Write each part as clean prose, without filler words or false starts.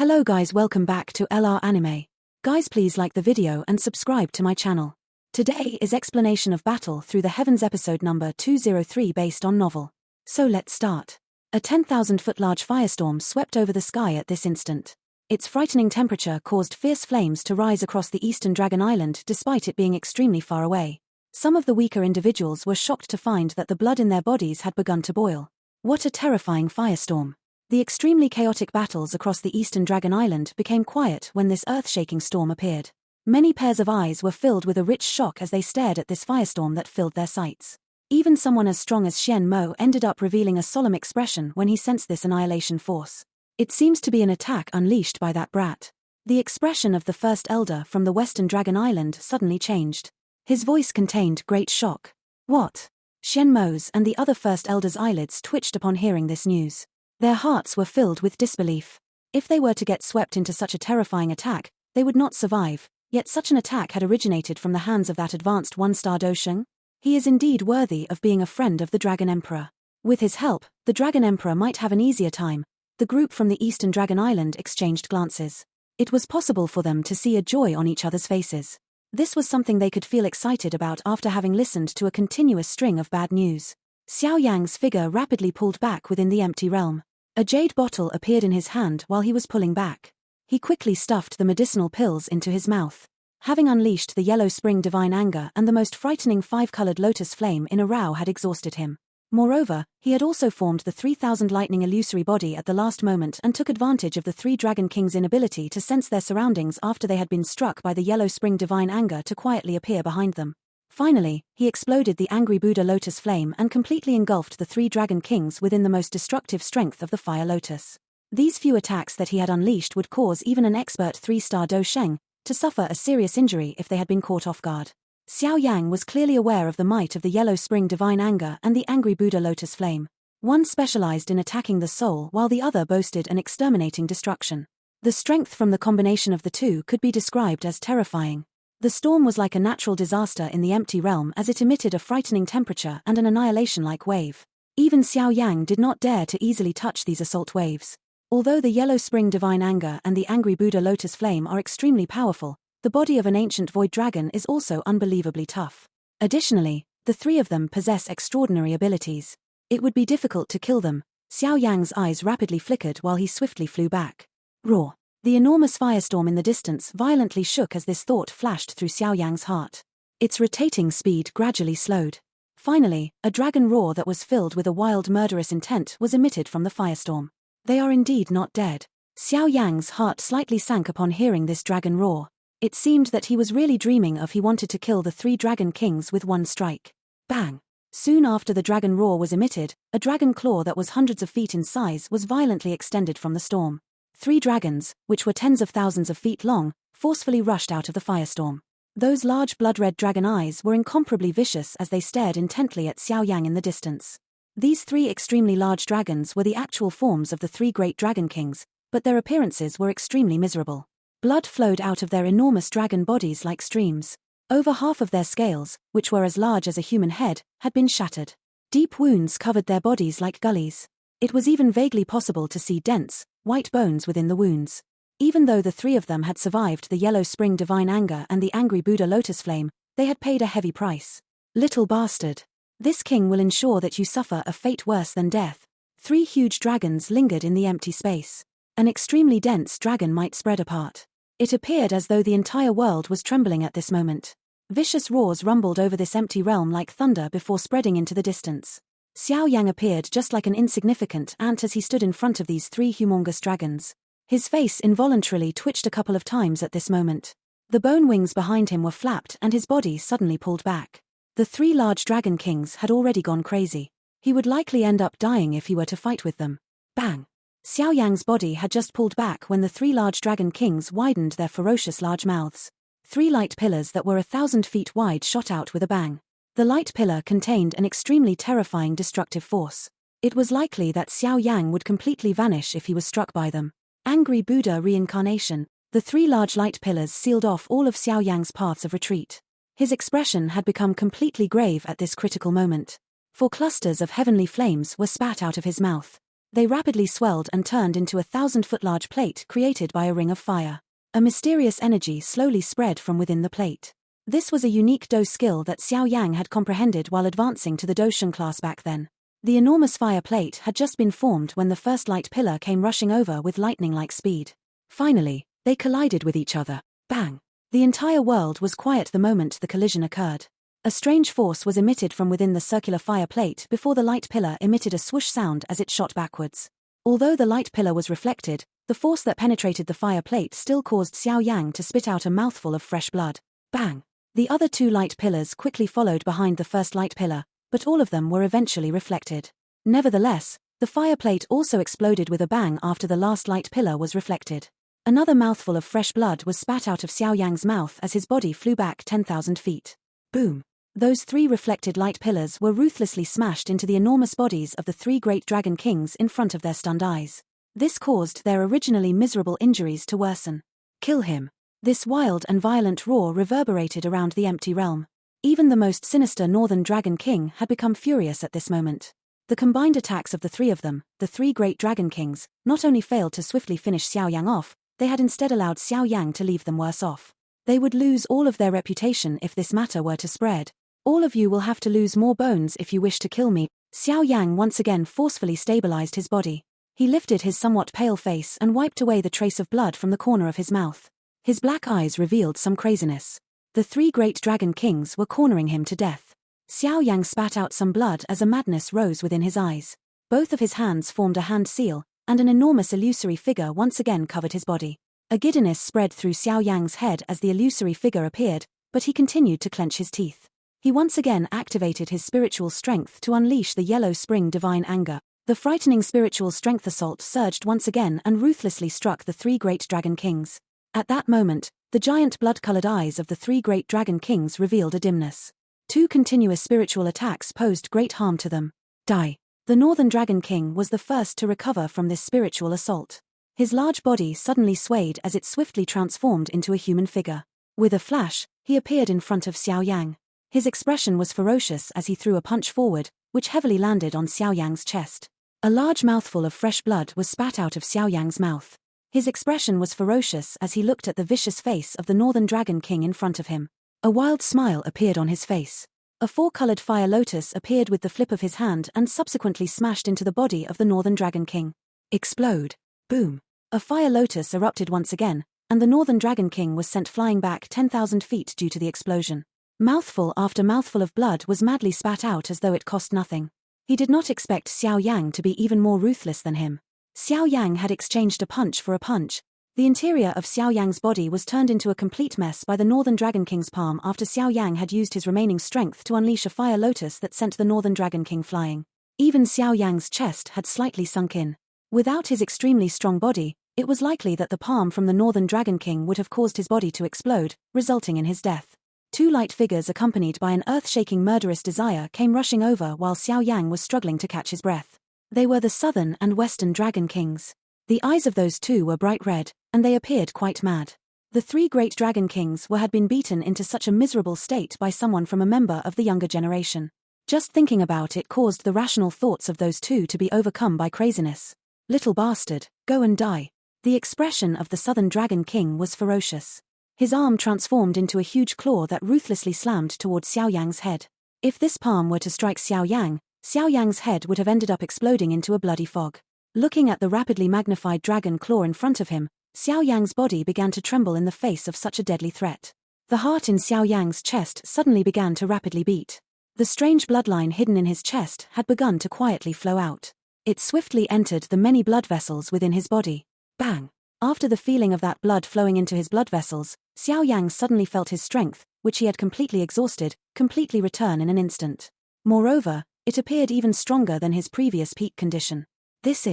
Hello guys, welcome back to LR Anime. Guys, please like the video and subscribe to my channel. Today is Explanation of Battle Through the Heavens episode number 203 based on novel. So let's start. A 10,000-foot large firestorm swept over the sky at this instant. Its frightening temperature caused fierce flames to rise across the eastern Dragon Island despite it being extremely far away. Some of the weaker individuals were shocked to find that the blood in their bodies had begun to boil. What a terrifying firestorm. The extremely chaotic battles across the eastern Dragon Island became quiet when this earth-shaking storm appeared. Many pairs of eyes were filled with a rich shock as they stared at this firestorm that filled their sights. Even someone as strong as Xian Mo ended up revealing a solemn expression when he sensed this annihilation force. It seems to be an attack unleashed by that brat. The expression of the first elder from the western Dragon Island suddenly changed. His voice contained great shock. What? Xian Mo's and the other first elder's eyelids twitched upon hearing this news. Their hearts were filled with disbelief. If they were to get swept into such a terrifying attack, they would not survive, yet such an attack had originated from the hands of that advanced one-star Dosheng. He is indeed worthy of being a friend of the Dragon Emperor. With his help, the Dragon Emperor might have an easier time. The group from the eastern Dragon Island exchanged glances. It was possible for them to see a joy on each other's faces. This was something they could feel excited about after having listened to a continuous string of bad news. Xiao Yang's figure rapidly pulled back within the empty realm. A jade bottle appeared in his hand while he was pulling back. He quickly stuffed the medicinal pills into his mouth. Having unleashed the yellow spring divine anger and the most frightening five-colored lotus flame in a row had exhausted him. Moreover, he had also formed the 3000 lightning illusory body at the last moment and took advantage of the three Dragon Kings' inability to sense their surroundings after they had been struck by the yellow spring divine anger to quietly appear behind them. Finally, he exploded the angry Buddha lotus flame and completely engulfed the three Dragon Kings within the most destructive strength of the fire lotus. These few attacks that he had unleashed would cause even an expert 3-star Dosheng to suffer a serious injury if they had been caught off guard. Xiao Yang was clearly aware of the might of the yellow spring divine anger and the angry Buddha lotus flame. One specialized in attacking the soul while the other boasted an exterminating destruction. The strength from the combination of the two could be described as terrifying. The storm was like a natural disaster in the empty realm as it emitted a frightening temperature and an annihilation-like wave. Even Xiao Yang did not dare to easily touch these assault waves. Although the yellow spring divine anger and the angry Buddha lotus flame are extremely powerful, the body of an ancient void dragon is also unbelievably tough. Additionally, the three of them possess extraordinary abilities. It would be difficult to kill them. Xiao Yang's eyes rapidly flickered while he swiftly flew back. Roar! The enormous firestorm in the distance violently shook as this thought flashed through Xiao Yang's heart. Its rotating speed gradually slowed. Finally, a dragon roar that was filled with a wild murderous intent was emitted from the firestorm. They are indeed not dead. Xiao Yang's heart slightly sank upon hearing this dragon roar. It seemed that he was really dreaming of he wanted to kill the three Dragon Kings with one strike. Bang! Soon after the dragon roar was emitted, a dragon claw that was hundreds of feet in size was violently extended from the storm. Three dragons, which were tens of thousands of feet long, forcefully rushed out of the firestorm. Those large blood-red dragon eyes were incomparably vicious as they stared intently at Xiao Yang in the distance. These three extremely large dragons were the actual forms of the three great Dragon Kings, but their appearances were extremely miserable. Blood flowed out of their enormous dragon bodies like streams. Over half of their scales, which were as large as a human head, had been shattered. Deep wounds covered their bodies like gullies. It was even vaguely possible to see dense, white bones within the wounds. Even though the three of them had survived the yellow spring divine anger and the angry Buddha lotus flame, they had paid a heavy price. Little bastard. This king will ensure that you suffer a fate worse than death. Three huge dragons lingered in the empty space. An extremely dense dragon might spread apart. It appeared as though the entire world was trembling at this moment. Vicious roars rumbled over this empty realm like thunder before spreading into the distance. Xiao Yang appeared just like an insignificant ant as he stood in front of these three humongous dragons. His face involuntarily twitched a couple of times at this moment. The bone wings behind him were flapped and his body suddenly pulled back. The three large Dragon Kings had already gone crazy. He would likely end up dying if he were to fight with them. Bang! Xiao Yang's body had just pulled back when the three large Dragon Kings widened their ferocious large mouths. Three light pillars that were 1,000 feet wide shot out with a bang. The light pillar contained an extremely terrifying destructive force. It was likely that Xiao Yang would completely vanish if he was struck by them. Angry Buddha reincarnation. The three large light pillars sealed off all of Xiao Yang's paths of retreat. His expression had become completely grave at this critical moment. 4 clusters of heavenly flames were spat out of his mouth. They rapidly swelled and turned into a 1,000-foot-large plate created by a ring of fire. A mysterious energy slowly spread from within the plate. This was a unique Do skill that Xiao Yang had comprehended while advancing to the Doshan class back then. The enormous fire plate had just been formed when the first light pillar came rushing over with lightning-like speed. Finally, they collided with each other. Bang! The entire world was quiet the moment the collision occurred. A strange force was emitted from within the circular fire plate before the light pillar emitted a swoosh sound as it shot backwards. Although the light pillar was reflected, the force that penetrated the fire plate still caused Xiao Yang to spit out a mouthful of fresh blood. Bang! The other two light pillars quickly followed behind the first light pillar, but all of them were eventually reflected. Nevertheless, the fire plate also exploded with a bang after the last light pillar was reflected. Another mouthful of fresh blood was spat out of Xiao Yang's mouth as his body flew back 10,000 feet. Boom! Those three reflected light pillars were ruthlessly smashed into the enormous bodies of the three great dragon kings in front of their stunned eyes. This caused their originally miserable injuries to worsen. Kill him! This wild and violent roar reverberated around the empty realm. Even the most sinister Northern Dragon King had become furious at this moment. The combined attacks of the three of them, the three great dragon kings, not only failed to swiftly finish Xiao Yang off, they had instead allowed Xiao Yang to leave them worse off. They would lose all of their reputation if this matter were to spread. All of you will have to lose more bones if you wish to kill me. Xiao Yang once again forcefully stabilized his body. He lifted his somewhat pale face and wiped away the trace of blood from the corner of his mouth. His black eyes revealed some craziness. The three great dragon kings were cornering him to death. Xiao Yang spat out some blood as a madness rose within his eyes. Both of his hands formed a hand seal, and an enormous illusory figure once again covered his body. A giddiness spread through Xiao Yang's head as the illusory figure appeared, but he continued to clench his teeth. He once again activated his spiritual strength to unleash the Yellow Spring Divine Anger. The frightening spiritual strength assault surged once again and ruthlessly struck the three great dragon kings. At that moment, the giant blood-colored eyes of the three great dragon kings revealed a dimness. Two continuous spiritual attacks posed great harm to them. Die! The Northern Dragon King was the first to recover from this spiritual assault. His large body suddenly swayed as it swiftly transformed into a human figure. With a flash, he appeared in front of Xiao Yang. His expression was ferocious as he threw a punch forward, which heavily landed on Xiao Yang's chest. A large mouthful of fresh blood was spat out of Xiao Yang's mouth. His expression was ferocious as he looked at the vicious face of the Northern Dragon King in front of him. A wild smile appeared on his face. A four-colored fire lotus appeared with the flip of his hand and subsequently smashed into the body of the Northern Dragon King. Explode! Boom! A fire lotus erupted once again, and the Northern Dragon King was sent flying back 10,000 feet due to the explosion. Mouthful after mouthful of blood was madly spat out as though it cost nothing. He did not expect Xiao Yang to be even more ruthless than him. Xiao Yang had exchanged a punch for a punch. The interior of Xiao Yang's body was turned into a complete mess by the Northern Dragon King's palm after Xiao Yang had used his remaining strength to unleash a fire lotus that sent the Northern Dragon King flying. Even Xiao Yang's chest had slightly sunk in. Without his extremely strong body, it was likely that the palm from the Northern Dragon King would have caused his body to explode, resulting in his death. Two light figures accompanied by an earth-shaking murderous desire came rushing over while Xiao Yang was struggling to catch his breath. They were the Southern and Western Dragon Kings. The eyes of those two were bright red, and they appeared quite mad. The three great Dragon Kings had been beaten into such a miserable state by someone from a member of the younger generation. Just thinking about it caused the rational thoughts of those two to be overcome by craziness. Little bastard, go and die. The expression of the Southern Dragon King was ferocious. His arm transformed into a huge claw that ruthlessly slammed towards Xiao Yang's head. If this palm were to strike Xiao Yang's head would have ended up exploding into a bloody fog. Looking at the rapidly magnified dragon claw in front of him, Xiao Yang's body began to tremble in the face of such a deadly threat. The heart in Xiao Yang's chest suddenly began to rapidly beat. The strange bloodline hidden in his chest had begun to quietly flow out. It swiftly entered the many blood vessels within his body. Bang! After the feeling of that blood flowing into his blood vessels, Xiao Yang suddenly felt his strength, which he had completely exhausted, completely return in an instant. Moreover, it appeared even stronger than his previous peak condition. This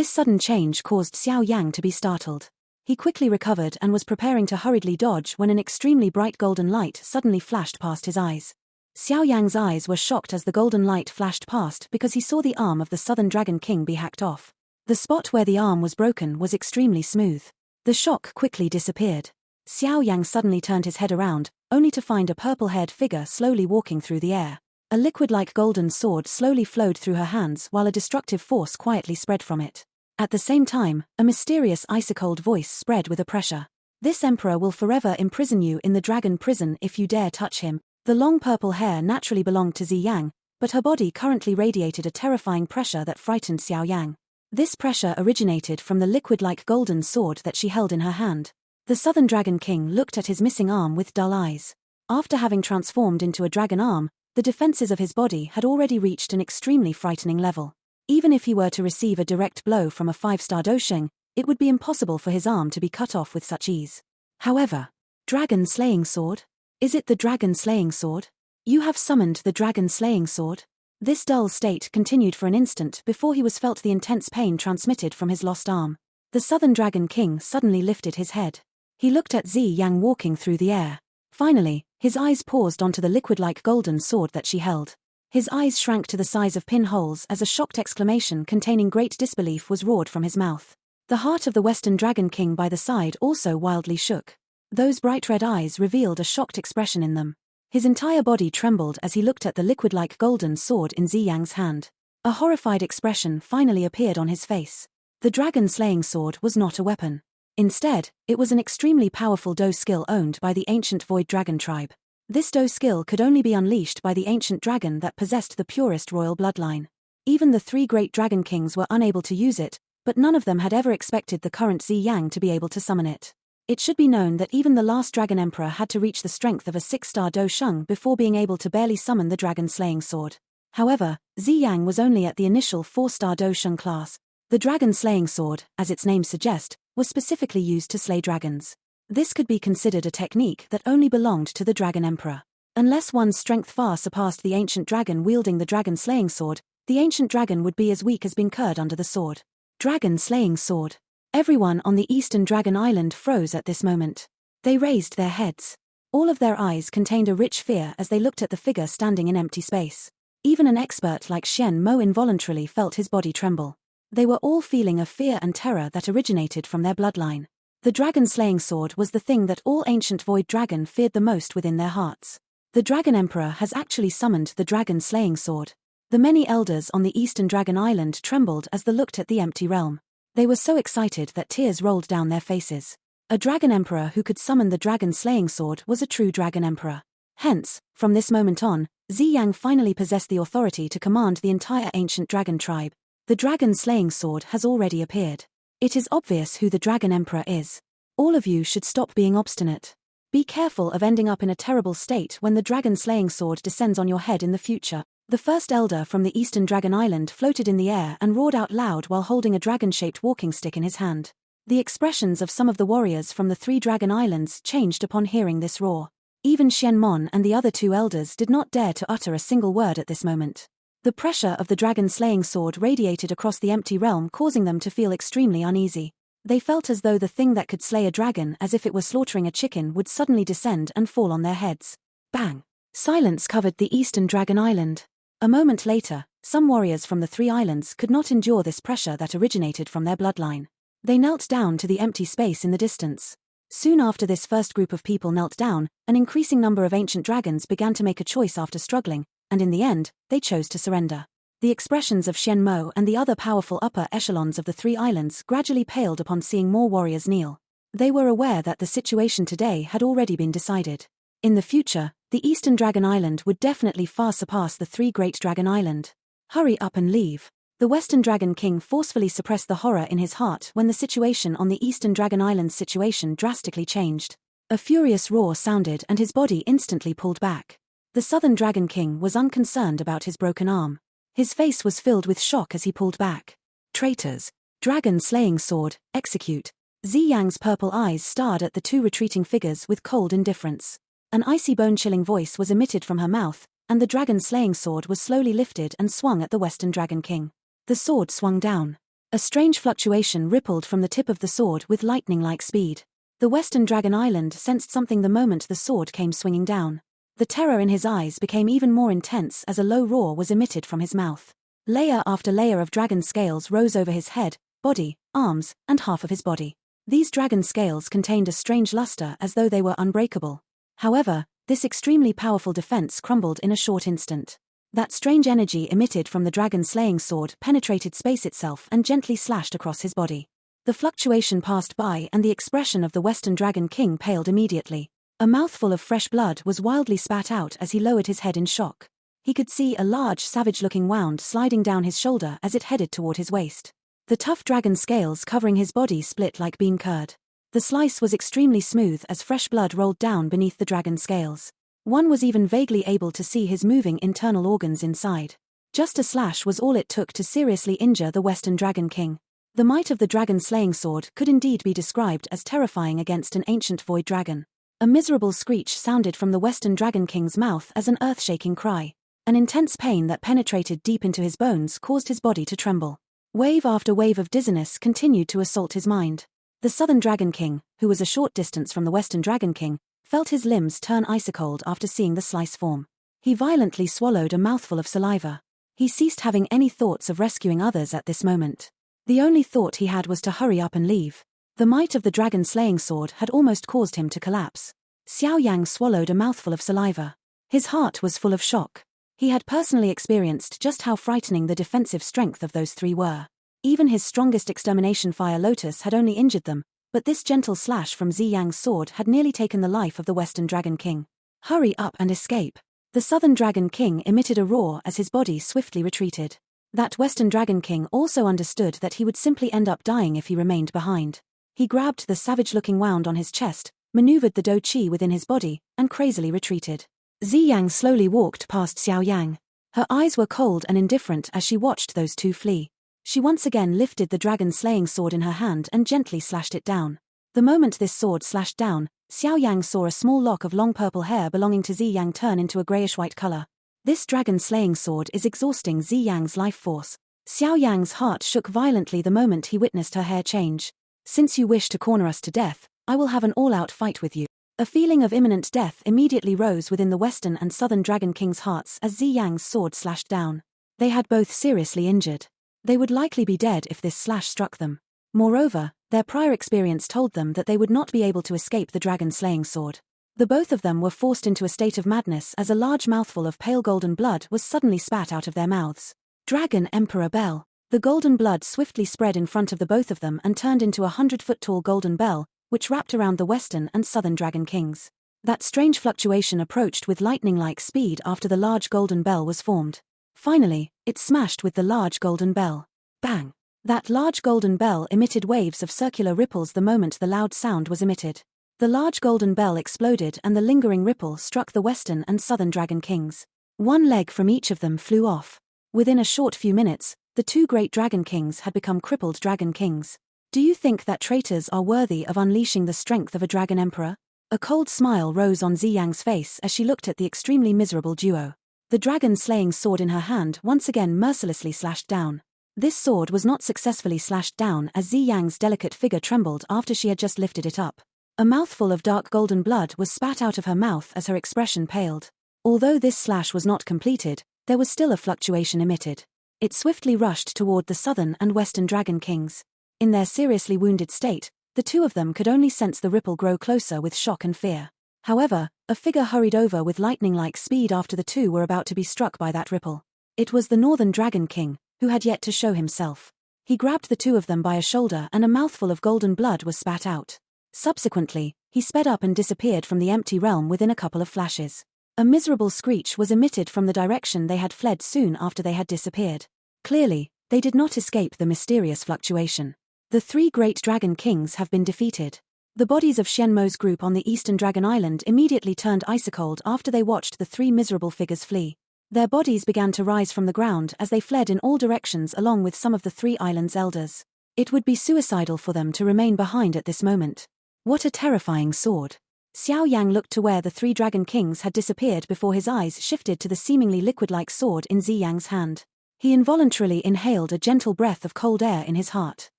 sudden change caused Xiao Yang to be startled. He quickly recovered and was preparing to hurriedly dodge when an extremely bright golden light suddenly flashed past his eyes. Xiao Yang's eyes were shocked as the golden light flashed past because he saw the arm of the Southern Dragon King be hacked off. The spot where the arm was broken was extremely smooth. The shock quickly disappeared. Xiao Yang suddenly turned his head around, only to find a purple-haired figure slowly walking through the air. A liquid-like golden sword slowly flowed through her hands while a destructive force quietly spread from it. At the same time, a mysterious ice-cold voice spread with a pressure. This emperor will forever imprison you in the dragon prison if you dare touch him. The long purple hair naturally belonged to Zi Yang, but her body currently radiated a terrifying pressure that frightened Xiao Yang. This pressure originated from the liquid-like golden sword that she held in her hand. The Southern Dragon King looked at his missing arm with dull eyes. After having transformed into a dragon arm, the defenses of his body had already reached an extremely frightening level. Even if he were to receive a direct blow from a 5-star Dosheng, it would be impossible for his arm to be cut off with such ease. However, Dragon Slaying Sword? Is it the Dragon Slaying Sword? You have summoned the Dragon Slaying Sword? This dull state continued for an instant before he was felt the intense pain transmitted from his lost arm. The Southern Dragon King suddenly lifted his head. He looked at Zi Yang walking through the air. Finally, his eyes paused onto the liquid-like golden sword that she held. His eyes shrank to the size of pinholes as a shocked exclamation containing great disbelief was roared from his mouth. The heart of the Western Dragon King by the side also wildly shook. Those bright red eyes revealed a shocked expression in them. His entire body trembled as he looked at the liquid-like golden sword in Zi Yang's hand. A horrified expression finally appeared on his face. The dragon slaying sword was not a weapon. Instead, it was an extremely powerful Do skill owned by the ancient Void Dragon tribe. This Do skill could only be unleashed by the ancient dragon that possessed the purest royal bloodline. Even the 3 great dragon kings were unable to use it, but none of them had ever expected the current Zi Yang to be able to summon it. It should be known that even the last Dragon Emperor had to reach the strength of a 6-star Do Sheng before being able to barely summon the Dragon Slaying Sword. However, Zi Yang was only at the initial 4-star Do Sheng class. The Dragon Slaying Sword, as its name suggests, was specifically used to slay dragons. This could be considered a technique that only belonged to the Dragon Emperor. Unless one's strength far surpassed the ancient dragon wielding the Dragon Slaying Sword, the ancient dragon would be as weak as being curd under the sword. Dragon Slaying Sword. Everyone on the Eastern Dragon Island froze at this moment. They raised their heads. All of their eyes contained a rich fear as they looked at the figure standing in empty space. Even an expert like Xian Mo involuntarily felt his body tremble. They were all feeling a fear and terror that originated from their bloodline. The Dragon Slaying Sword was the thing that all ancient Void Dragon feared the most within their hearts. The Dragon Emperor has actually summoned the Dragon Slaying Sword. The many elders on the Eastern Dragon Island trembled as they looked at the empty realm. They were so excited that tears rolled down their faces. A Dragon Emperor who could summon the Dragon Slaying Sword was a true Dragon Emperor. Hence, from this moment on, Zi Yang finally possessed the authority to command the entire ancient dragon tribe. The Dragon Slaying Sword has already appeared. It is obvious who the Dragon Emperor is. All of you should stop being obstinate. Be careful of ending up in a terrible state when the Dragon Slaying Sword descends on your head in the future. The first elder from the Eastern Dragon Island floated in the air and roared out loud while holding a dragon-shaped walking stick in his hand. The expressions of some of the warriors from the 3 Dragon Islands changed upon hearing this roar. Even Xian Mon and the other 2 elders did not dare to utter a single word at this moment. The pressure of the Dragon Slaying Sword radiated across the empty realm, causing them to feel extremely uneasy. They felt as though the thing that could slay a dragon as if it were slaughtering a chicken would suddenly descend and fall on their heads. Bang! Silence covered the Eastern Dragon Island. A moment later, some warriors from the 3 islands could not endure this pressure that originated from their bloodline. They knelt down to the empty space in the distance. Soon after this first group of people knelt down, an increasing number of ancient dragons began to make a choice after struggling, and in the end, they chose to surrender. The expressions of Xian Mo and the other powerful upper echelons of the 3 islands gradually paled upon seeing more warriors kneel. They were aware that the situation today had already been decided. In the future, the Eastern Dragon Island would definitely far surpass the 3 Great Dragon Island. Hurry up and leave. The Western Dragon King forcefully suppressed the horror in his heart when the situation on the Eastern Dragon Island's situation drastically changed. A furious roar sounded and his body instantly pulled back. The Southern Dragon King was unconcerned about his broken arm. His face was filled with shock as he pulled back. Traitors! Dragon Slaying Sword, execute! Zi Yang's purple eyes stared at the 2 retreating figures with cold indifference. An icy bone-chilling voice was emitted from her mouth, and the Dragon Slaying Sword was slowly lifted and swung at the Western Dragon King. The sword swung down. A strange fluctuation rippled from the tip of the sword with lightning-like speed. The Western Dragon Island sensed something the moment the sword came swinging down. The terror in his eyes became even more intense as a low roar was emitted from his mouth. Layer after layer of dragon scales rose over his head, body, arms, and half of his body. These dragon scales contained a strange luster as though they were unbreakable. However, this extremely powerful defense crumbled in a short instant. That strange energy emitted from the dragon-slaying sword penetrated space itself and gently slashed across his body. The fluctuation passed by and the expression of the Western Dragon King paled immediately. A mouthful of fresh blood was wildly spat out as he lowered his head in shock. He could see a large, savage-looking wound sliding down his shoulder as it headed toward his waist. The tough dragon scales covering his body split like bean curd. The slice was extremely smooth as fresh blood rolled down beneath the dragon scales. One was even vaguely able to see his moving internal organs inside. Just a slash was all it took to seriously injure the Western Dragon King. The might of the dragon-slaying sword could indeed be described as terrifying against an ancient void dragon. A miserable screech sounded from the Western Dragon King's mouth as an earth-shaking cry. An intense pain that penetrated deep into his bones caused his body to tremble. Wave after wave of dizziness continued to assault his mind. The Southern Dragon King, who was a short distance from the Western Dragon King, felt his limbs turn ice-cold after seeing the slice form. He violently swallowed a mouthful of saliva. He ceased having any thoughts of rescuing others at this moment. The only thought he had was to hurry up and leave. The might of the dragon-slaying sword had almost caused him to collapse. Xiao Yang swallowed a mouthful of saliva. His heart was full of shock. He had personally experienced just how frightening the defensive strength of those three were. Even his strongest extermination fire lotus had only injured them, but this gentle slash from Xi Yang's sword had nearly taken the life of the Western Dragon King. Hurry up and escape. The Southern Dragon King emitted a roar as his body swiftly retreated. That Western Dragon King also understood that he would simply end up dying if he remained behind. He grabbed the savage-looking wound on his chest, maneuvered the Do Chi within his body, and crazily retreated. Xi Yang slowly walked past Xiao Yang. Her eyes were cold and indifferent as she watched those two flee. She once again lifted the dragon-slaying sword in her hand and gently slashed it down. The moment this sword slashed down, Xiao Yang saw a small lock of long purple hair belonging to Xi Yang turn into a grayish-white color. This dragon-slaying sword is exhausting Xi Yang's life force. Xiao Yang's heart shook violently the moment he witnessed her hair change. Since you wish to corner us to death, I will have an all-out fight with you. A feeling of imminent death immediately rose within the Western and Southern Dragon King's hearts as Xi Yang's sword slashed down. They had both seriously injured. They would likely be dead if this slash struck them. Moreover, their prior experience told them that they would not be able to escape the dragon-slaying sword. The both of them were forced into a state of madness as a large mouthful of pale golden blood was suddenly spat out of their mouths. Dragon Emperor Bell. The golden blood swiftly spread in front of the both of them and turned into a 100-foot-tall golden bell, which wrapped around the Western and Southern Dragon Kings. That strange fluctuation approached with lightning-like speed after the large golden bell was formed. Finally, it smashed with the large golden bell. Bang! That large golden bell emitted waves of circular ripples the moment the loud sound was emitted. The large golden bell exploded and the lingering ripple struck the Western and Southern Dragon Kings. One leg from each of them flew off. Within a short few minutes, the two great Dragon Kings had become crippled Dragon Kings. Do you think that traitors are worthy of unleashing the strength of a Dragon Emperor? A cold smile rose on Xi Yang's face as she looked at the extremely miserable duo. The dragon-slaying sword in her hand once again mercilessly slashed down. This sword was not successfully slashed down as Xi Yang's delicate figure trembled after she had just lifted it up. A mouthful of dark golden blood was spat out of her mouth as her expression paled. Although this slash was not completed, there was still a fluctuation emitted. It swiftly rushed toward the Southern and Western Dragon Kings. In their seriously wounded state, the two of them could only sense the ripple grow closer with shock and fear. However, a figure hurried over with lightning-like speed after the two were about to be struck by that ripple. It was the Northern Dragon King, who had yet to show himself. He grabbed the two of them by a shoulder and a mouthful of golden blood was spat out. Subsequently, he sped up and disappeared from the empty realm within a couple of flashes. A miserable screech was emitted from the direction they had fled soon after they had disappeared. Clearly, they did not escape the mysterious fluctuation. The three great Dragon Kings have been defeated. The bodies of Shenmo's group on the Eastern Dragon Island immediately turned ice-cold after they watched the three miserable figures flee. Their bodies began to rise from the ground as they fled in all directions along with some of the three islands' elders. It would be suicidal for them to remain behind at this moment. What a terrifying sword. Xiao Yang looked to where the three Dragon Kings had disappeared before his eyes shifted to the seemingly liquid-like sword in Xi Yang's hand. He involuntarily inhaled a gentle breath of cold air in his heart.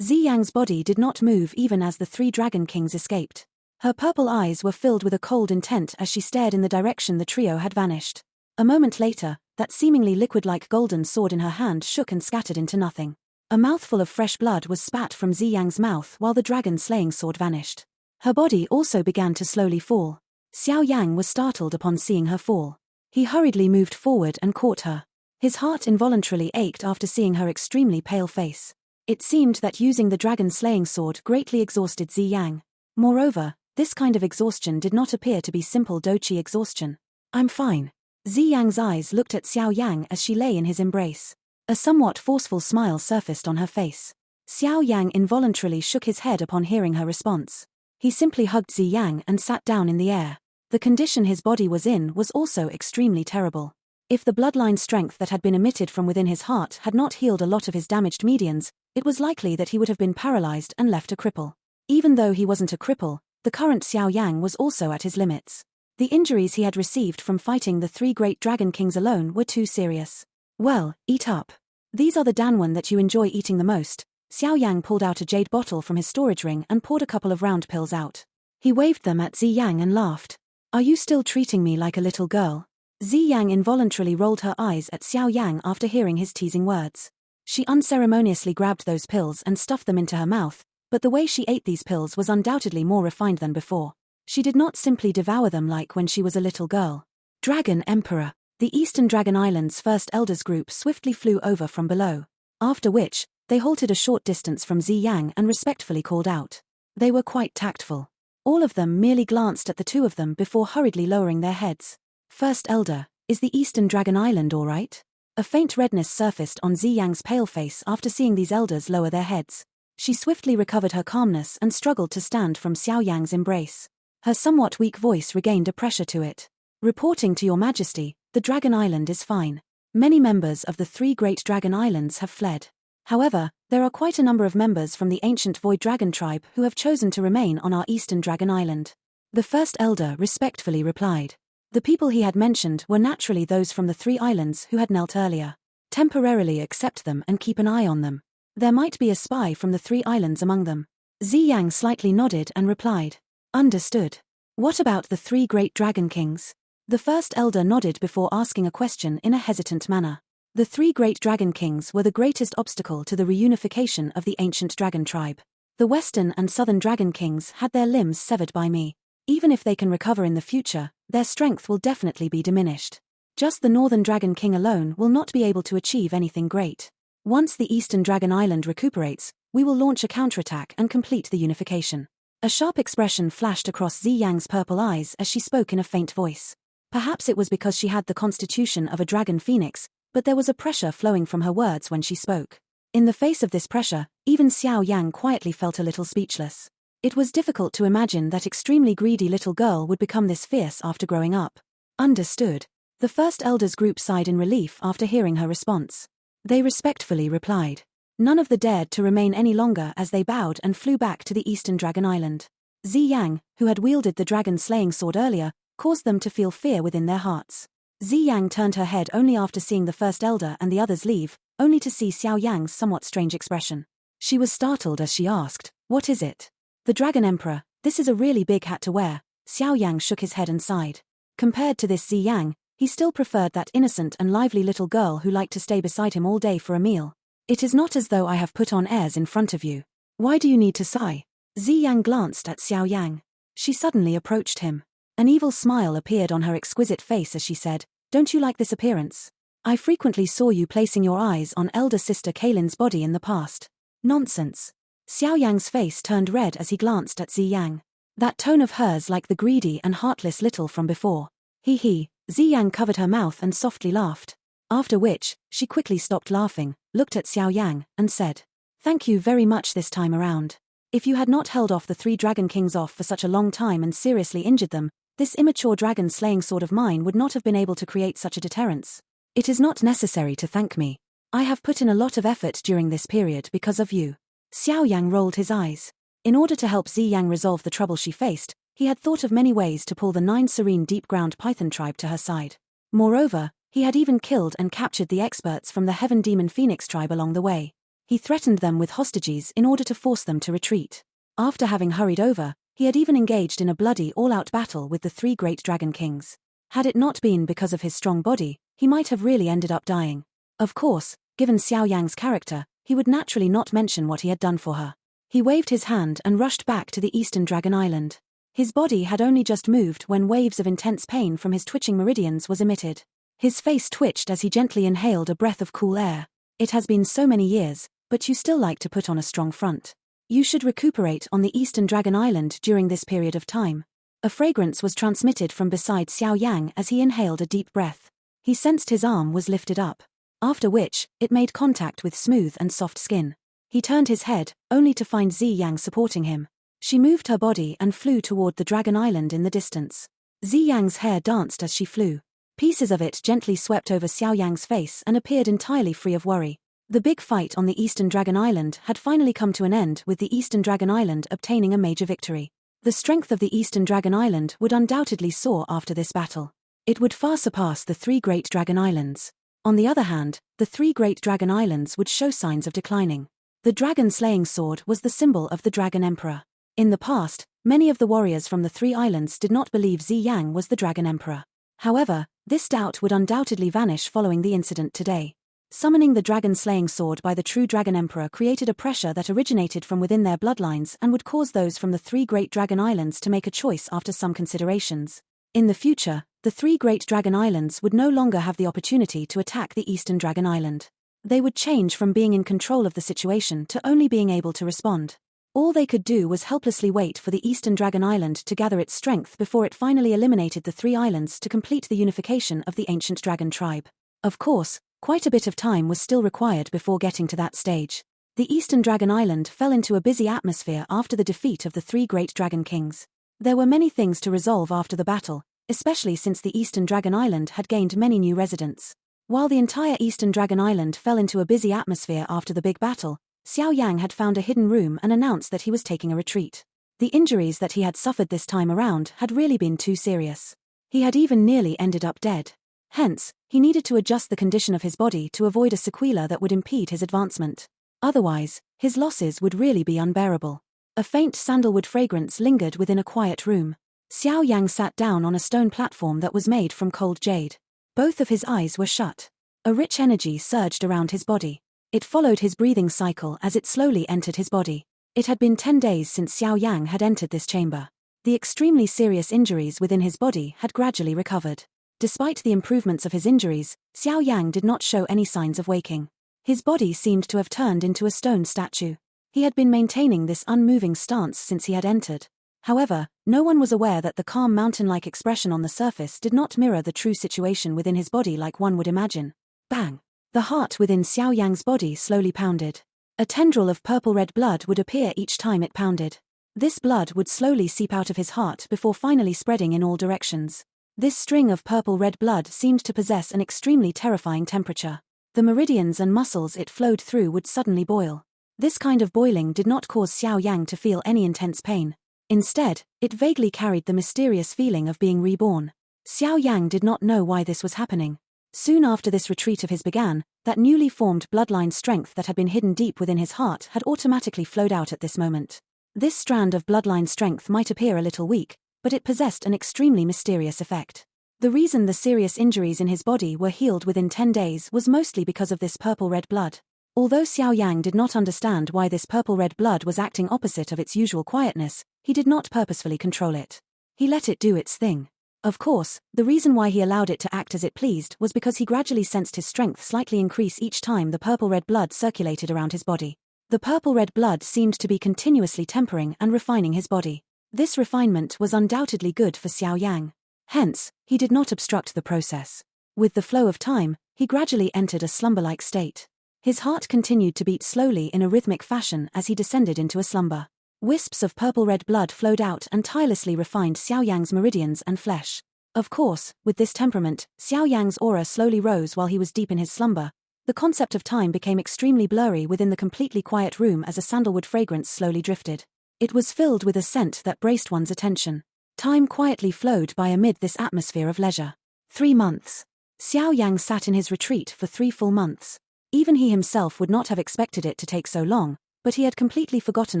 Xi Yang's body did not move even as the three Dragon Kings escaped. Her purple eyes were filled with a cold intent as she stared in the direction the trio had vanished. A moment later, that seemingly liquid-like golden sword in her hand shook and scattered into nothing. A mouthful of fresh blood was spat from Xi Yang's mouth while the dragon-slaying sword vanished. Her body also began to slowly fall. Xiao Yang was startled upon seeing her fall. He hurriedly moved forward and caught her. His heart involuntarily ached after seeing her extremely pale face. It seemed that using the dragon-slaying sword greatly exhausted Zi Yang. Moreover, this kind of exhaustion did not appear to be simple doqi exhaustion. I'm fine. Zi Yang's eyes looked at Xiao Yang as she lay in his embrace. A somewhat forceful smile surfaced on her face. Xiao Yang involuntarily shook his head upon hearing her response. He simply hugged Zi Yang and sat down in the air. The condition his body was in was also extremely terrible. If the bloodline strength that had been emitted from within his heart had not healed a lot of his damaged medians, it was likely that he would have been paralyzed and left a cripple. Even though he wasn't a cripple, the current Xiao Yang was also at his limits. The injuries he had received from fighting the 3 great dragon kings alone were too serious. Well, eat up. These are the danwen that you enjoy eating the most. Xiao Yang pulled out a jade bottle from his storage ring and poured a couple of round pills out. He waved them at Zi Yang and laughed. Are you still treating me like a little girl? Zi Yang involuntarily rolled her eyes at Xiao Yang after hearing his teasing words. She unceremoniously grabbed those pills and stuffed them into her mouth, but the way she ate these pills was undoubtedly more refined than before. She did not simply devour them like when she was a little girl. Dragon Emperor. The Eastern Dragon Island's first elders group swiftly flew over from below. After which, they halted a short distance from Zi Yang and respectfully called out. They were quite tactful. All of them merely glanced at the two of them before hurriedly lowering their heads. First Elder, is the Eastern Dragon Island all right? A faint redness surfaced on Zi Yang's pale face after seeing these elders lower their heads. She swiftly recovered her calmness and struggled to stand from Xiao Yang's embrace. Her somewhat weak voice regained a pressure to it. Reporting to your majesty, the Dragon Island is fine. Many members of the 3 great dragon islands have fled. However, there are quite a number of members from the ancient Void Dragon tribe who have chosen to remain on our Eastern Dragon Island. The first elder respectfully replied. The people he had mentioned were naturally those from the 3 islands who had knelt earlier. Temporarily accept them and keep an eye on them. There might be a spy from the 3 islands among them. Zi Yang slightly nodded and replied. Understood. What about the 3 great dragon kings? The first elder nodded before asking a question in a hesitant manner. The 3 great dragon kings were the greatest obstacle to the reunification of the ancient dragon tribe. The western and southern dragon kings had their limbs severed by me. Even if they can recover in the future, their strength will definitely be diminished. Just the northern dragon king alone will not be able to achieve anything great. Once the eastern dragon island recuperates, we will launch a counterattack and complete the unification. A sharp expression flashed across Zi Yang's purple eyes as she spoke in a faint voice. Perhaps it was because she had the constitution of a dragon phoenix, but there was a pressure flowing from her words when she spoke. In the face of this pressure, even Xiao Yang quietly felt a little speechless. It was difficult to imagine that extremely greedy little girl would become this fierce after growing up. Understood. The first elders group sighed in relief after hearing her response. They respectfully replied. None of them dared to remain any longer as they bowed and flew back to the Eastern Dragon Island. Zi Yang, who had wielded the dragon-slaying sword earlier, caused them to feel fear within their hearts. Zi Yang turned her head only after seeing the first elder and the others leave, only to see Xiao Yang's somewhat strange expression. She was startled as she asked, "What is it?" "The Dragon Emperor, this is a really big hat to wear." Xiao Yang shook his head and sighed. Compared to this Zi Yang, he still preferred that innocent and lively little girl who liked to stay beside him all day for a meal. "It is not as though I have put on airs in front of you. Why do you need to sigh?" Zi Yang glanced at Xiao Yang. She suddenly approached him. An evil smile appeared on her exquisite face as she said, "Don't you like this appearance? I frequently saw you placing your eyes on elder sister Kaylin's body in the past." "Nonsense." Xiao Yang's face turned red as he glanced at Zi Yang. That tone of hers like the greedy and heartless little from before. He. Zi Yang covered her mouth and softly laughed. After which, she quickly stopped laughing, looked at Xiao Yang, and said, "Thank you very much this time around. If you had not held off the 3 dragon kings off for such a long time and seriously injured them, this immature dragon-slaying sword of mine would not have been able to create such a deterrence. It is not necessary to thank me. I have put in a lot of effort during this period because of you." Xiao Yang rolled his eyes. In order to help Zi Yang resolve the trouble she faced, he had thought of many ways to pull the 9 serene deep-ground python tribe to her side. Moreover, he had even killed and captured the experts from the Heaven Demon Phoenix tribe along the way. He threatened them with hostages in order to force them to retreat. After having hurried over, he had even engaged in a bloody all-out battle with the 3 great dragon kings. Had it not been because of his strong body, he might have really ended up dying. Of course, given Xiao Yang's character, he would naturally not mention what he had done for her. He waved his hand and rushed back to the Eastern Dragon Island. His body had only just moved when waves of intense pain from his twitching meridians was emitted. His face twitched as he gently inhaled a breath of cool air. It has been so many years, but you still like to put on a strong front. You should recuperate on the Eastern Dragon Island during this period of time. A fragrance was transmitted from beside Xiao Yang as he inhaled a deep breath. He sensed his arm was lifted up. After which, it made contact with smooth and soft skin. He turned his head, only to find Zi Yang supporting him. She moved her body and flew toward the Dragon Island in the distance. Zi Yang's hair danced as she flew. Pieces of it gently swept over Xiao Yang's face and appeared entirely free of worry. The big fight on the Eastern Dragon Island had finally come to an end, with the Eastern Dragon Island obtaining a major victory. The strength of the Eastern Dragon Island would undoubtedly soar after this battle. It would far surpass the 3 Great Dragon Islands. On the other hand, the 3 Great Dragon Islands would show signs of declining. The dragon-slaying sword was the symbol of the Dragon Emperor. In the past, many of the warriors from the 3 islands did not believe Zi Yang was the Dragon Emperor. However, this doubt would undoubtedly vanish following the incident today. Summoning the dragon-slaying sword by the true Dragon Emperor created a pressure that originated from within their bloodlines and would cause those from the 3 Great Dragon Islands to make a choice after some considerations. In the future, the 3 Great Dragon Islands would no longer have the opportunity to attack the Eastern Dragon Island. They would change from being in control of the situation to only being able to respond. All they could do was helplessly wait for the Eastern Dragon Island to gather its strength before it finally eliminated the 3 islands to complete the unification of the ancient dragon tribe. Of course, quite a bit of time was still required before getting to that stage. The Eastern Dragon Island fell into a busy atmosphere after the defeat of the 3 Great Dragon Kings. There were many things to resolve after the battle, especially since the Eastern Dragon Island had gained many new residents. While the entire Eastern Dragon Island fell into a busy atmosphere after the big battle, Xiao Yang had found a hidden room and announced that he was taking a retreat. The injuries that he had suffered this time around had really been too serious. He had even nearly ended up dead. Hence, he needed to adjust the condition of his body to avoid a sequela that would impede his advancement. Otherwise, his losses would really be unbearable. A faint sandalwood fragrance lingered within a quiet room. Xiao Yang sat down on a stone platform that was made from cold jade. Both of his eyes were shut. A rich energy surged around his body. It followed his breathing cycle as it slowly entered his body. It had been 10 days since Xiao Yang had entered this chamber. The extremely serious injuries within his body had gradually recovered. Despite the improvements of his injuries, Xiao Yang did not show any signs of waking. His body seemed to have turned into a stone statue. He had been maintaining this unmoving stance since he had entered. However, no one was aware that the calm mountain-like expression on the surface did not mirror the true situation within his body like one would imagine. Bang! The heart within Xiao Yang's body slowly pounded. A tendril of purple-red blood would appear each time it pounded. This blood would slowly seep out of his heart before finally spreading in all directions. This string of purple-red blood seemed to possess an extremely terrifying temperature. The meridians and muscles it flowed through would suddenly boil. This kind of boiling did not cause Xiao Yang to feel any intense pain. Instead, it vaguely carried the mysterious feeling of being reborn. Xiao Yang did not know why this was happening. Soon after this retreat of his began, that newly formed bloodline strength that had been hidden deep within his heart had automatically flowed out at this moment. This strand of bloodline strength might appear a little weak, but it possessed an extremely mysterious effect. The reason the serious injuries in his body were healed within 10 days was mostly because of this purple-red blood. Although Xiao Yang did not understand why this purple-red blood was acting opposite of its usual quietness, he did not purposefully control it. He let it do its thing. Of course, the reason why he allowed it to act as it pleased was because he gradually sensed his strength slightly increase each time the purple-red blood circulated around his body. The purple-red blood seemed to be continuously tempering and refining his body. This refinement was undoubtedly good for Xiao Yang. Hence, he did not obstruct the process. With the flow of time, he gradually entered a slumber-like state. His heart continued to beat slowly in a rhythmic fashion as he descended into a slumber. Wisps of purple-red blood flowed out and tirelessly refined Xiao Yang's meridians and flesh. Of course, with this temperament, Xiao Yang's aura slowly rose while he was deep in his slumber. The concept of time became extremely blurry within the completely quiet room as a sandalwood fragrance slowly drifted. It was filled with a scent that braced one's attention. Time quietly flowed by amid this atmosphere of leisure. 3 months. Xiao Yang sat in his retreat for 3 full months. Even he himself would not have expected it to take so long, but he had completely forgotten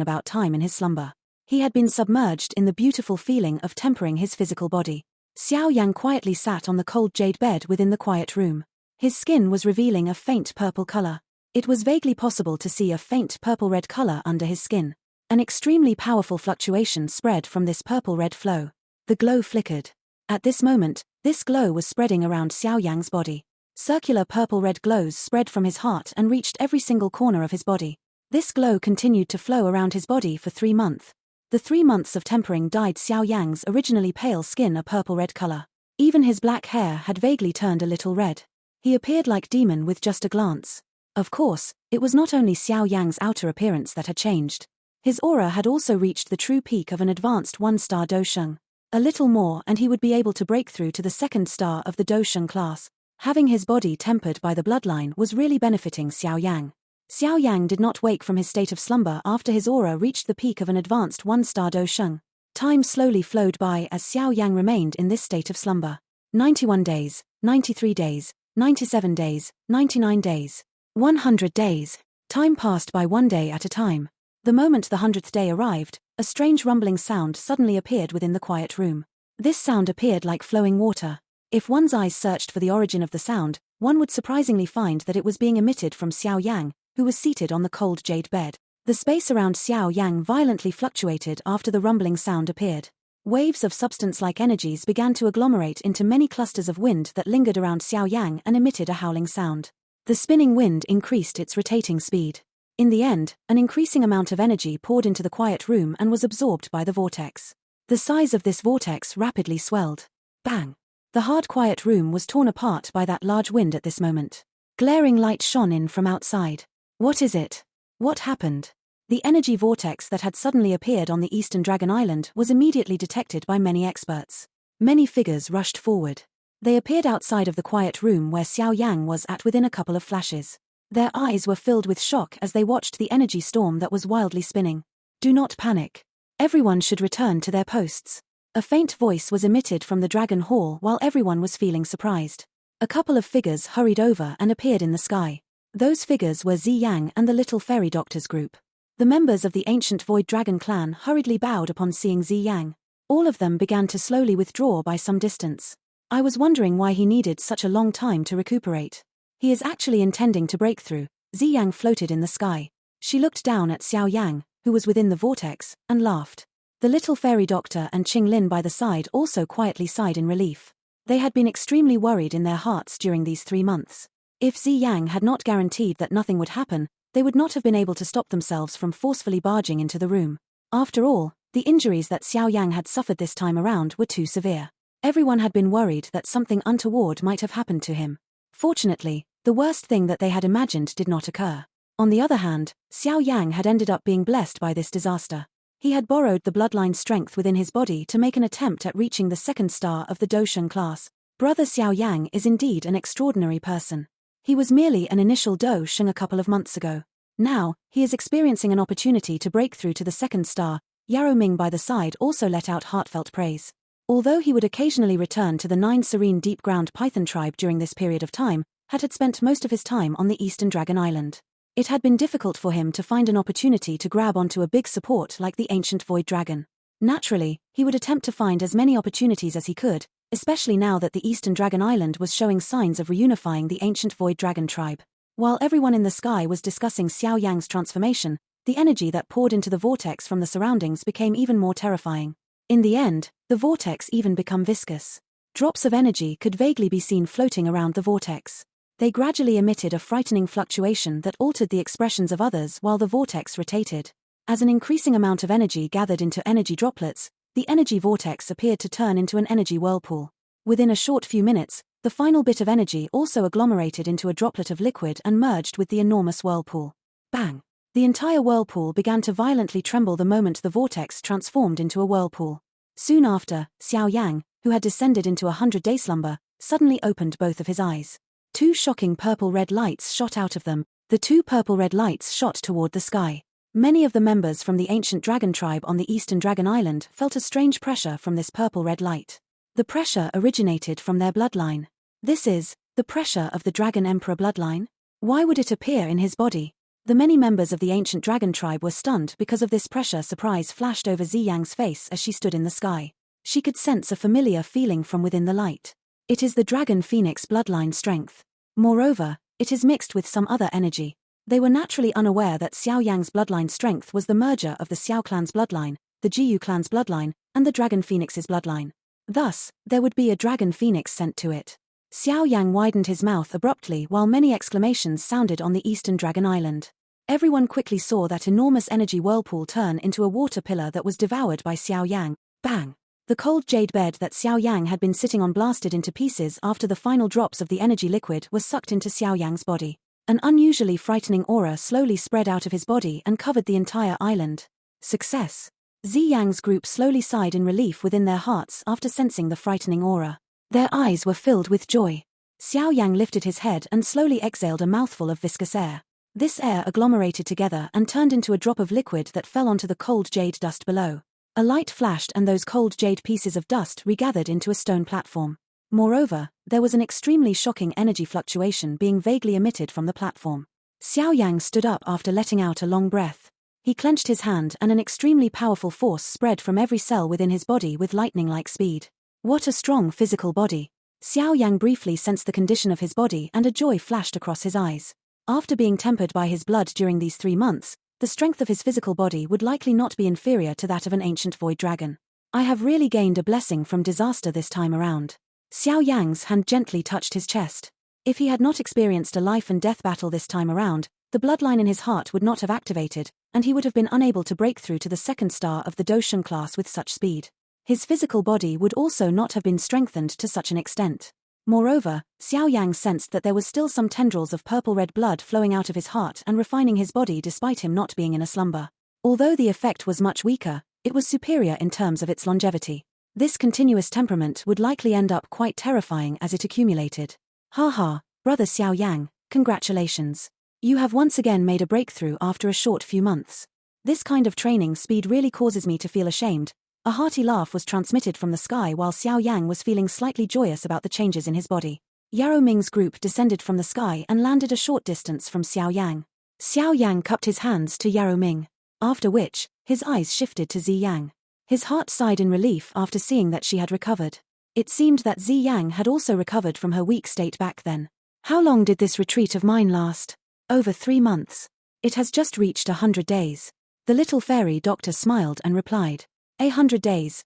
about time in his slumber. He had been submerged in the beautiful feeling of tempering his physical body. Xiao Yang quietly sat on the cold jade bed within the quiet room. His skin was revealing a faint purple color. It was vaguely possible to see a faint purple-red color under his skin. An extremely powerful fluctuation spread from this purple-red flow. The glow flickered. At this moment, this glow was spreading around Xiao Yang's body. Circular purple-red glows spread from his heart and reached every single corner of his body. This glow continued to flow around his body for 3 months. The 3 months of tempering dyed Xiao Yang's originally pale skin a purple-red color. Even his black hair had vaguely turned a little red. He appeared like demon with just a glance. Of course, it was not only Xiao Yang's outer appearance that had changed. His aura had also reached the true peak of an advanced 1-star Dosheng. A little more and he would be able to break through to the 2nd star of the Dosheng class. Having his body tempered by the bloodline was really benefiting Xiao Yang. Xiao Yang did not wake from his state of slumber after his aura reached the peak of an advanced 1-star Dosheng. Time slowly flowed by as Xiao Yang remained in this state of slumber. 91 days, 93 days, 97 days, 99 days, 100 days. Time passed by 1 day at a time. The moment the 100th day arrived, a strange rumbling sound suddenly appeared within the quiet room. This sound appeared like flowing water. If one's eyes searched for the origin of the sound, one would surprisingly find that it was being emitted from Xiao Yang, who was seated on the cold jade bed. The space around Xiao Yang violently fluctuated after the rumbling sound appeared. Waves of substance-like energies began to agglomerate into many clusters of wind that lingered around Xiao Yang and emitted a howling sound. The spinning wind increased its rotating speed. In the end, an increasing amount of energy poured into the quiet room and was absorbed by the vortex. The size of this vortex rapidly swelled. Bang! The hard quiet room was torn apart by that large wind at this moment. Glaring light shone in from outside. What is it? What happened? The energy vortex that had suddenly appeared on the Eastern Dragon Island was immediately detected by many experts. Many figures rushed forward. They appeared outside of the quiet room where Xiao Yang was at within a couple of flashes. Their eyes were filled with shock as they watched the energy storm that was wildly spinning. Do not panic. Everyone should return to their posts. A faint voice was emitted from the Dragon Hall while everyone was feeling surprised. A couple of figures hurried over and appeared in the sky. Those figures were Zi Yang and the Little Fairy Doctors group. The members of the ancient Void Dragon clan hurriedly bowed upon seeing Zi Yang. All of them began to slowly withdraw by some distance. I was wondering why he needed such a long time to recuperate. He is actually intending to break through. Zi Yang floated in the sky. She looked down at Xiao Yang, who was within the vortex, and laughed. The Little Fairy Doctor and Qing Lin by the side also quietly sighed in relief. They had been extremely worried in their hearts during these 3 months. If Zi Yang had not guaranteed that nothing would happen, they would not have been able to stop themselves from forcefully barging into the room. After all, the injuries that Xiao Yang had suffered this time around were too severe. Everyone had been worried that something untoward might have happened to him. Fortunately, the worst thing that they had imagined did not occur. On the other hand, Xiao Yang had ended up being blessed by this disaster. He had borrowed the bloodline strength within his body to make an attempt at reaching the 2nd star of the Dosheng class. Brother Xiao Yang is indeed an extraordinary person. He was merely an initial Dosheng a couple of months ago. Now, he is experiencing an opportunity to break through to the 2nd star. Yarrow Ming by the side also let out heartfelt praise. Although he would occasionally return to the 9 serene deep ground Python tribe during this period of time, had spent most of his time on the Eastern Dragon Island. It had been difficult for him to find an opportunity to grab onto a big support like the ancient Void Dragon. Naturally, he would attempt to find as many opportunities as he could, especially now that the Eastern Dragon Island was showing signs of reunifying the ancient Void Dragon tribe. While everyone in the sky was discussing Xiao Yang's transformation, the energy that poured into the vortex from the surroundings became even more terrifying. In the end, the vortex even became viscous. Drops of energy could vaguely be seen floating around the vortex. They gradually emitted a frightening fluctuation that altered the expressions of others while the vortex rotated. As an increasing amount of energy gathered into energy droplets, the energy vortex appeared to turn into an energy whirlpool. Within a short few minutes, the final bit of energy also agglomerated into a droplet of liquid and merged with the enormous whirlpool. Bang! The entire whirlpool began to violently tremble the moment the vortex transformed into a whirlpool. Soon after, Xiao Yang, who had descended into a 100-day slumber, suddenly opened both of his eyes. 2 shocking purple-red lights shot out of them. The 2 purple-red lights shot toward the sky. Many of the members from the ancient dragon tribe on the Eastern Dragon Island felt a strange pressure from this purple-red light. The pressure originated from their bloodline. This is the pressure of the Dragon Emperor bloodline. Why would it appear in his body? The many members of the ancient dragon tribe were stunned because of this pressure. Surprise flashed over Zi Yang's face as she stood in the sky. She could sense a familiar feeling from within the light. It is the Dragon Phoenix bloodline strength. Moreover, it is mixed with some other energy. They were naturally unaware that Xiao Yang's bloodline strength was the merger of the Xiao clan's bloodline, the Jiyu clan's bloodline, and the Dragon Phoenix's bloodline. Thus, there would be a Dragon Phoenix sent to it. Xiao Yang widened his mouth abruptly while many exclamations sounded on the eastern Dragon Island. Everyone quickly saw that enormous energy whirlpool turn into a water pillar that was devoured by Xiao Yang. Bang! The cold jade bed that Xiao Yang had been sitting on blasted into pieces after the final drops of the energy liquid were sucked into Xiao Yang's body. An unusually frightening aura slowly spread out of his body and covered the entire island. Success! Zi Yang's group slowly sighed in relief within their hearts after sensing the frightening aura. Their eyes were filled with joy. Xiao Yang lifted his head and slowly exhaled a mouthful of viscous air. This air agglomerated together and turned into a drop of liquid that fell onto the cold jade dust below. A light flashed and those cold jade pieces of dust regathered into a stone platform. Moreover, there was an extremely shocking energy fluctuation being vaguely emitted from the platform. Xiao Yang stood up after letting out a long breath. He clenched his hand and an extremely powerful force spread from every cell within his body with lightning-like speed. What a strong physical body! Xiao Yang briefly sensed the condition of his body and a joy flashed across his eyes. After being tempered by his blood during these 3 months, the strength of his physical body would likely not be inferior to that of an ancient void dragon. I have really gained a blessing from disaster this time around. Xiao Yang's hand gently touched his chest. If he had not experienced a life and death battle this time around, the bloodline in his heart would not have activated, and he would have been unable to break through to the 2nd star of the Doshan class with such speed. His physical body would also not have been strengthened to such an extent. Moreover, Xiao Yang sensed that there was still some tendrils of purple-red blood flowing out of his heart and refining his body despite him not being in a slumber. Although the effect was much weaker, it was superior in terms of its longevity. This continuous temperament would likely end up quite terrifying as it accumulated. Haha, brother Xiao Yang, congratulations. You have once again made a breakthrough after a short few months. This kind of training speed really causes me to feel ashamed. A hearty laugh was transmitted from the sky while Xiao Yang was feeling slightly joyous about the changes in his body. Yarrow Ming's group descended from the sky and landed a short distance from Xiao Yang. Xiao Yang cupped his hands to Yarrow Ming, after which, his eyes shifted to Zi Yang. His heart sighed in relief after seeing that she had recovered. It seemed that Zi Yang had also recovered from her weak state back then. How long did this retreat of mine last? Over 3 months. It has just reached 100 days. The little fairy doctor smiled and replied. 100 days,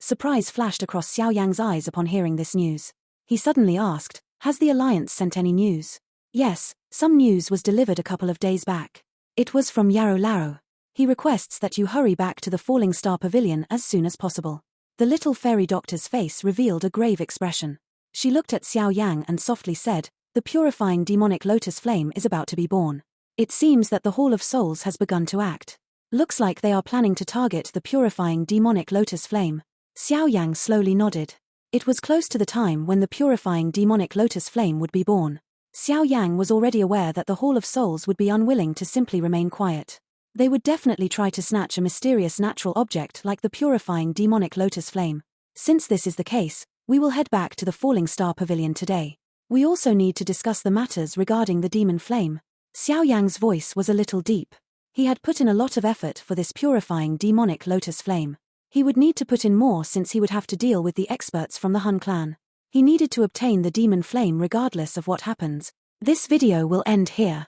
surprise flashed across Xiao Yang's eyes upon hearing this news. He suddenly asked, has the Alliance sent any news? Yes, some news was delivered a couple of days back. It was from Yarrow Laro. He requests that you hurry back to the Falling Star Pavilion as soon as possible. The little fairy doctor's face revealed a grave expression. She looked at Xiao Yang and softly said, the purifying demonic lotus flame is about to be born. It seems that the Hall of Souls has begun to act. Looks like they are planning to target the purifying demonic lotus flame. Xiao Yang slowly nodded. It was close to the time when the purifying demonic lotus flame would be born. Xiao Yang was already aware that the Hall of Souls would be unwilling to simply remain quiet. They would definitely try to snatch a mysterious natural object like the purifying demonic lotus flame. Since this is the case, we will head back to the Falling Star Pavilion today. We also need to discuss the matters regarding the demon flame. Xiao Yang's voice was a little deep. He had put in a lot of effort for this purifying demonic lotus flame. He would need to put in more since he would have to deal with the experts from the Hun clan. He needed to obtain the demon flame regardless of what happens. This video will end here.